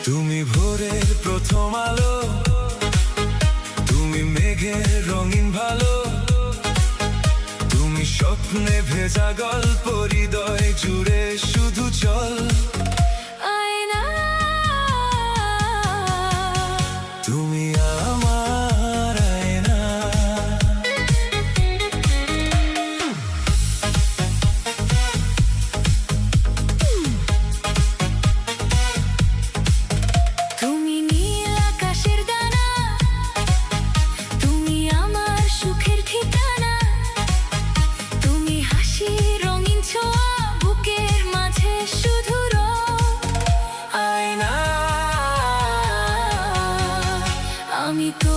তুমি ভোরের প্রথম আলো, তুমি মেঘের রঙিন ভালো, তুমি স্বপ্নে ভেজা গল্প, হৃদয় জুড়ে শুধু চল। আয়না, তুমি আমার আয়না। তুমি নীল আকাশের দানা, তুমি আমার সুখের ঠিকানা, তুমি হাসি রঙিন ছোঁয়া, বুকের মাঝে শুধু আয়না, আমি তো